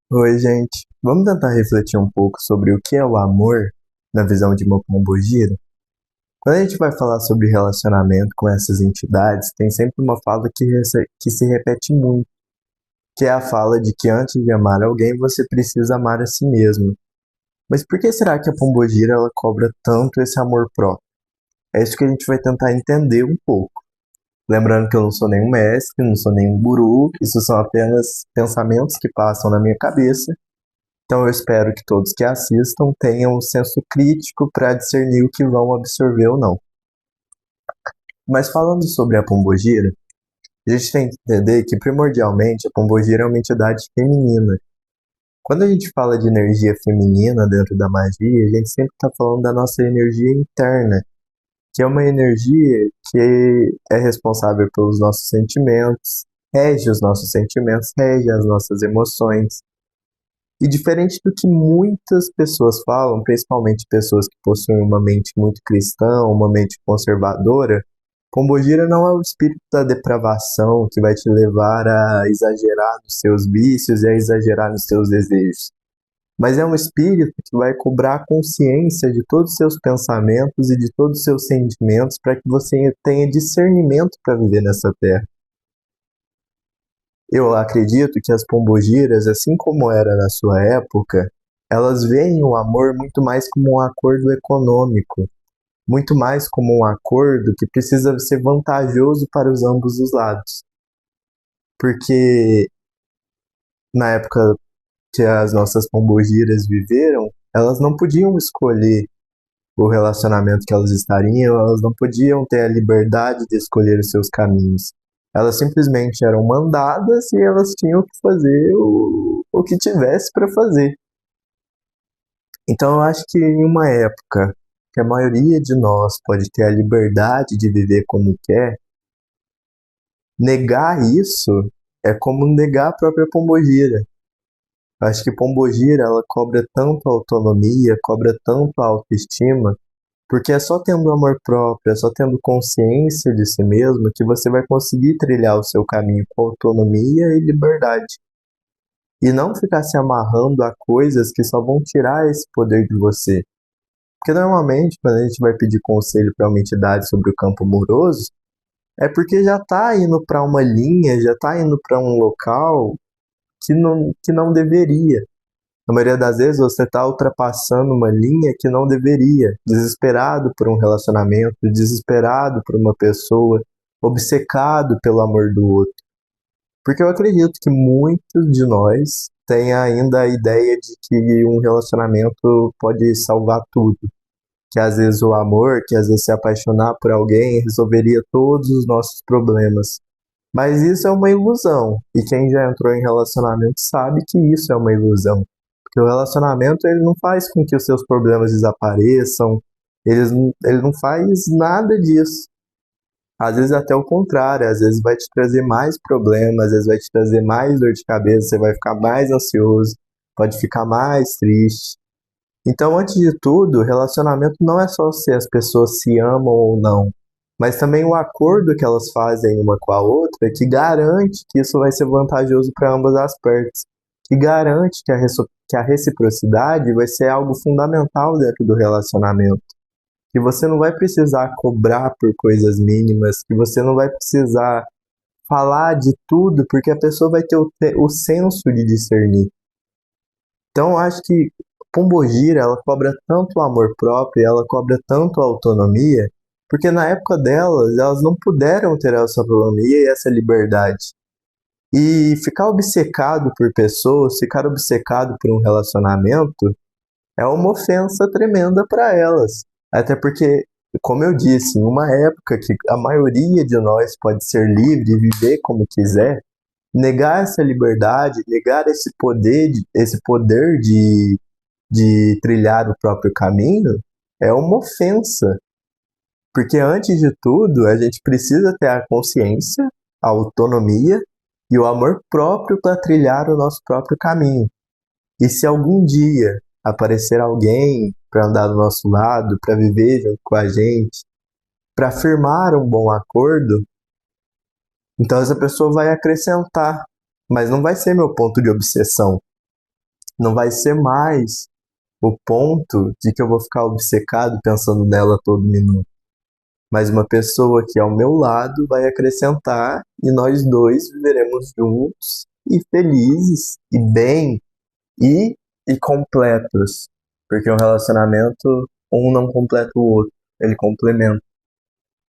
Oi, gente. Vamos tentar refletir um pouco sobre o que é o amor na visão de uma pombogira? Quando a gente vai falar sobre relacionamento com essas entidades, tem sempre uma fala que se repete muito, que é a fala de que antes de amar alguém, você precisa amar a si mesmo. Mas por que será que a pombogira ela cobra tanto esse amor próprio? É isso que a gente vai tentar entender um pouco. Lembrando que eu não sou nenhum mestre, não sou nenhum guru, isso são apenas pensamentos que passam na minha cabeça. Então eu espero que todos que assistam tenham um senso crítico para discernir o que vão absorver ou não. Mas falando sobre a pombogira, a gente tem que entender que primordialmente a pombogira é uma entidade feminina. Quando a gente fala de energia feminina dentro da magia, a gente sempre está falando da nossa energia interna, que é uma energia que é responsável pelos nossos sentimentos, rege os nossos sentimentos, rege as nossas emoções. E diferente do que muitas pessoas falam, principalmente pessoas que possuem uma mente muito cristã, uma mente conservadora, Pombogira não é o espírito da depravação que vai te levar a exagerar nos seus vícios e a exagerar nos seus desejos. Mas é um espírito que vai cobrar consciência de todos os seus pensamentos e de todos os seus sentimentos para que você tenha discernimento para viver nessa terra. Eu acredito que as pombogiras, assim como era na sua época, elas veem o amor muito mais como um acordo econômico, muito mais como um acordo que precisa ser vantajoso para os ambos os lados. Porque na época que as nossas pombogiras viveram, elas não podiam escolher o relacionamento que elas estariam, elas não podiam ter a liberdade de escolher os seus caminhos. Elas simplesmente eram mandadas e elas tinham que fazer o que tivesse para fazer. Então eu acho que em uma época que a maioria de nós pode ter a liberdade de viver como quer, negar isso é como negar a própria pombogira. Eu acho que pombogira ela cobra tanto a autonomia, cobra tanto a autoestima, porque é só tendo amor próprio, é só tendo consciência de si mesmo que você vai conseguir trilhar o seu caminho com autonomia e liberdade. E não ficar se amarrando a coisas que só vão tirar esse poder de você. Porque normalmente, quando a gente vai pedir conselho para uma entidade sobre o campo amoroso, é porque já está indo para uma linha, já está indo para um local que não deveria. Na maioria das vezes você está ultrapassando uma linha que não deveria, desesperado por um relacionamento, desesperado por uma pessoa, obcecado pelo amor do outro. Porque eu acredito que muitos de nós têm ainda a ideia de que um relacionamento pode salvar tudo. Que às vezes o amor, que às vezes se apaixonar por alguém resolveria todos os nossos problemas. Mas isso é uma ilusão. E quem já entrou em relacionamento sabe que isso é uma ilusão. Porque o relacionamento ele não faz com que os seus problemas desapareçam, ele não faz nada disso. Às vezes até o contrário, às vezes vai te trazer mais problemas, às vezes vai te trazer mais dor de cabeça, você vai ficar mais ansioso, pode ficar mais triste. Então, antes de tudo, relacionamento não é só se as pessoas se amam ou não, mas também o acordo que elas fazem uma com a outra que garante que isso vai ser vantajoso para ambas as partes, que garante que a reciprocidade vai ser algo fundamental dentro do relacionamento, que você não vai precisar cobrar por coisas mínimas, que você não vai precisar falar de tudo, porque a pessoa vai ter o senso de discernir. Então, eu acho que Pombogira, ela cobra tanto o amor próprio, ela cobra tanto a autonomia, porque na época delas, elas não puderam ter essa autonomia e essa liberdade. E ficar obcecado por pessoas, ficar obcecado por um relacionamento, é uma ofensa tremenda para elas. Até porque, como eu disse, em uma época que a maioria de nós pode ser livre e viver como quiser, negar essa liberdade, negar esse poder de trilhar o próprio caminho, é uma ofensa. Porque antes de tudo, a gente precisa ter a consciência, a autonomia e o amor próprio para trilhar o nosso próprio caminho. E se algum dia aparecer alguém para andar do nosso lado, para viver junto com a gente, para firmar um bom acordo, então essa pessoa vai acrescentar, mas não vai ser meu ponto de obsessão. Não vai ser mais o ponto de que eu vou ficar obcecado pensando nela a todo minuto. Mas uma pessoa que ao meu lado vai acrescentar e nós dois viveremos juntos e felizes e bem e completos. Porque um relacionamento, um não completa o outro, ele complementa.